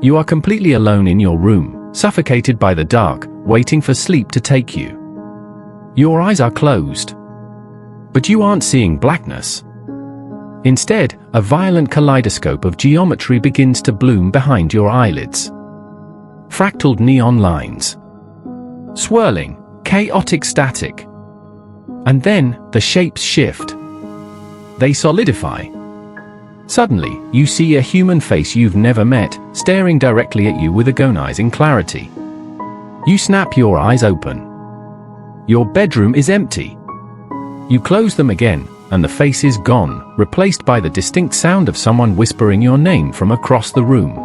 You are completely alone in your room, suffocated by the dark, waiting for sleep to take you. Your eyes are closed. But you aren't seeing blackness. Instead, a violent kaleidoscope of geometry begins to bloom behind your eyelids. Fractaled neon lines. Swirling, chaotic static. And then, the shapes shift. They solidify. Suddenly, you see a human face you've never met, staring directly at you with agonizing clarity. You snap your eyes open. Your bedroom is empty. You close them again, and the face is gone, replaced by the distinct sound of someone whispering your name from across the room.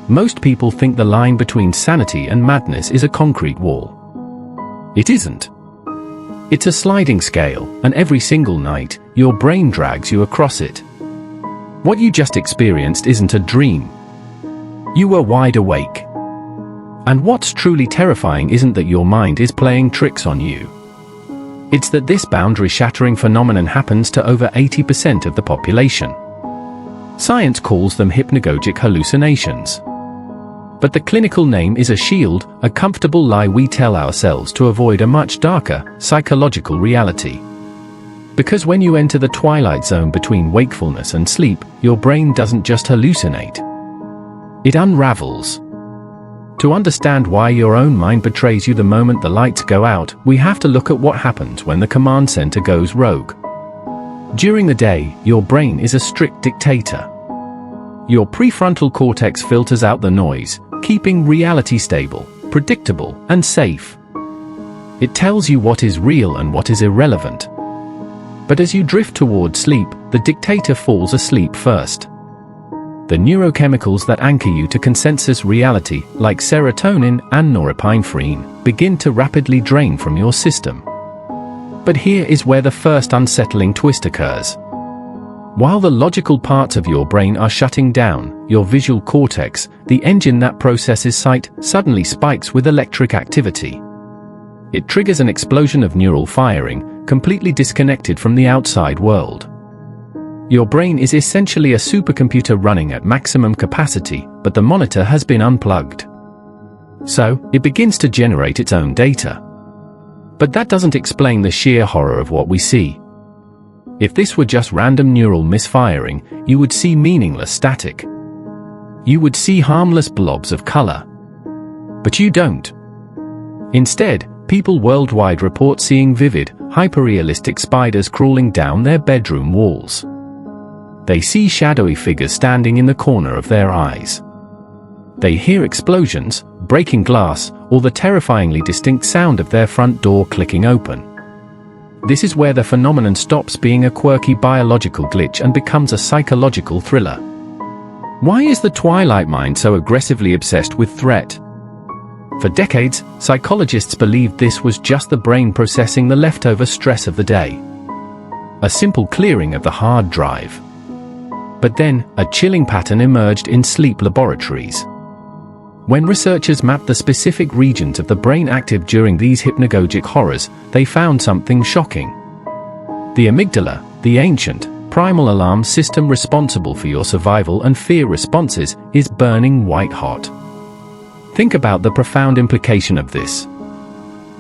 Most people think the line between sanity and madness is a concrete wall. It isn't. It's a sliding scale, and every single night, your brain drags you across it. What you just experienced isn't a dream. You were wide awake. And what's truly terrifying isn't that your mind is playing tricks on you. It's that this boundary-shattering phenomenon happens to over 80% of the population. Science calls them hypnagogic hallucinations. But the clinical name is a shield, a comfortable lie we tell ourselves to avoid a much darker, psychological reality. Because when you enter the twilight zone between wakefulness and sleep, your brain doesn't just hallucinate. It unravels. To understand why your own mind betrays you the moment the lights go out, we have to look at what happens when the command center goes rogue. During the day, your brain is a strict dictator. Your prefrontal cortex filters out the noise, keeping reality stable, predictable, and safe. It tells you what is real and what is irrelevant. But as you drift toward sleep, the dictator falls asleep first. The neurochemicals that anchor you to consensus reality, like serotonin and norepinephrine, begin to rapidly drain from your system. But here is where the first unsettling twist occurs. While the logical parts of your brain are shutting down, your visual cortex, the engine that processes sight, suddenly spikes with electric activity. It triggers an explosion of neural firing, completely disconnected from the outside world. Your brain is essentially a supercomputer running at maximum capacity, but the monitor has been unplugged. So, it begins to generate its own data. But that doesn't explain the sheer horror of what we see. If this were just random neural misfiring, you would see meaningless static. You would see harmless blobs of color. But you don't. Instead, people worldwide report seeing vivid, hyperrealistic spiders crawling down their bedroom walls. They see shadowy figures standing in the corner of their eyes. They hear explosions, breaking glass, or the terrifyingly distinct sound of their front door clicking open. This is where the phenomenon stops being a quirky biological glitch and becomes a psychological thriller. Why is the twilight mind so aggressively obsessed with threat? For decades, psychologists believed this was just the brain processing the leftover stress of the day. A simple clearing of the hard drive. But then, a chilling pattern emerged in sleep laboratories. When researchers mapped the specific regions of the brain active during these hypnagogic horrors, they found something shocking. The amygdala, the ancient, primal alarm system responsible for your survival and fear responses, is burning white hot. Think about the profound implication of this.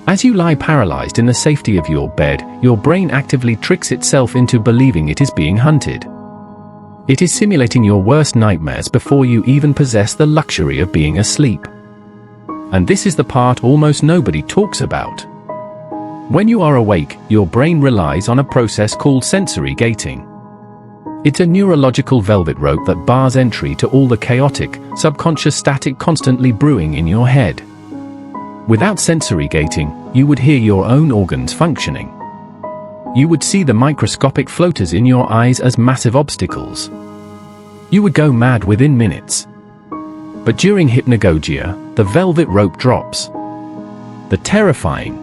As you lie paralyzed in the safety of your bed, your brain actively tricks itself into believing it is being hunted. It is simulating your worst nightmares before you even possess the luxury of being asleep. And this is the part almost nobody talks about. When you are awake, your brain relies on a process called sensory gating. It's a neurological velvet rope that bars entry to all the chaotic, subconscious static constantly brewing in your head. Without sensory gating, you would hear your own organs functioning. You would see the microscopic floaters in your eyes as massive obstacles. You would go mad within minutes. But during hypnagogia, the velvet rope drops. The terrifying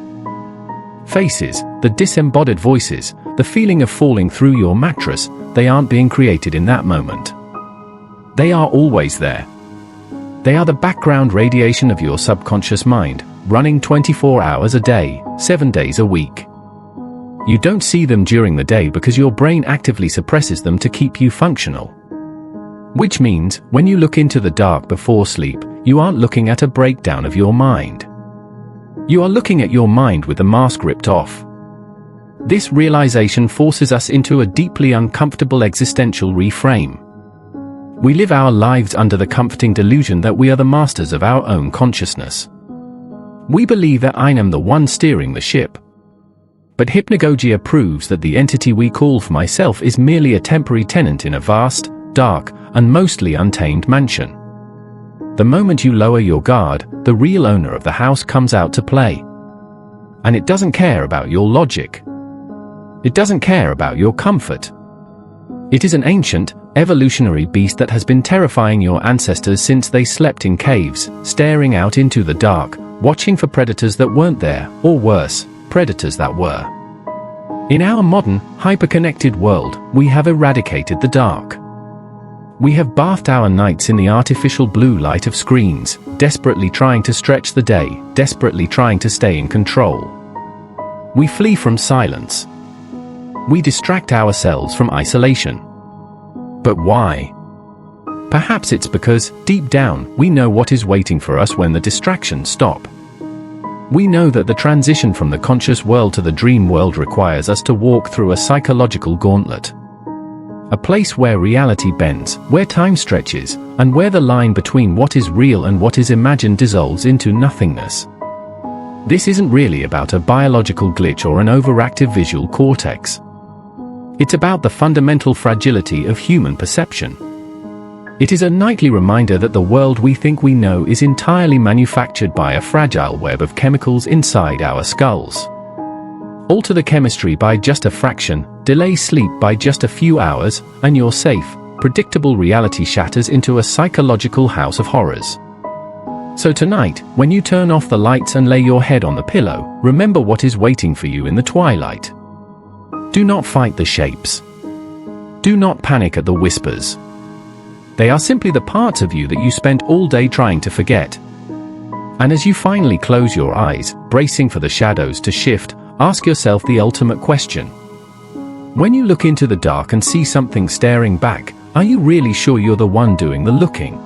faces, the disembodied voices, the feeling of falling through your mattress, they aren't being created in that moment. They are always there. They are the background radiation of your subconscious mind, running 24 hours a day, 7 days a week. You don't see them during the day because your brain actively suppresses them to keep you functional. Which means, when you look into the dark before sleep, you aren't looking at a breakdown of your mind. You are looking at your mind with the mask ripped off. This realization forces us into a deeply uncomfortable existential reframe. We live our lives under the comforting delusion that we are the masters of our own consciousness. We believe that I am the one steering the ship. But hypnagogia proves that the entity we call for myself is merely a temporary tenant in a vast, dark, and mostly untamed mansion. The moment you lower your guard, the real owner of the house comes out to play. And it doesn't care about your logic. It doesn't care about your comfort. It is an ancient, evolutionary beast that has been terrifying your ancestors since they slept in caves, staring out into the dark, watching for predators that weren't there, or worse, predators that were. In our modern, hyper-connected world, we have eradicated the dark. We have bathed our nights in the artificial blue light of screens, desperately trying to stretch the day, desperately trying to stay in control. We flee from silence. We distract ourselves from isolation. But why? Perhaps it's because, deep down, we know what is waiting for us when the distractions stop. We know that the transition from the conscious world to the dream world requires us to walk through a psychological gauntlet. A place where reality bends, where time stretches, and where the line between what is real and what is imagined dissolves into nothingness. This isn't really about a biological glitch or an overactive visual cortex. It's about the fundamental fragility of human perception. It is a nightly reminder that the world we think we know is entirely manufactured by a fragile web of chemicals inside our skulls. Alter the chemistry by just a fraction, delay sleep by just a few hours, and your safe, predictable reality shatters into a psychological house of horrors. So tonight, when you turn off the lights and lay your head on the pillow, remember what is waiting for you in the twilight. Do not fight the shapes. Do not panic at the whispers. They are simply the parts of you that you spent all day trying to forget. And as you finally close your eyes, bracing for the shadows to shift, ask yourself the ultimate question. When you look into the dark and see something staring back, are you really sure you're the one doing the looking?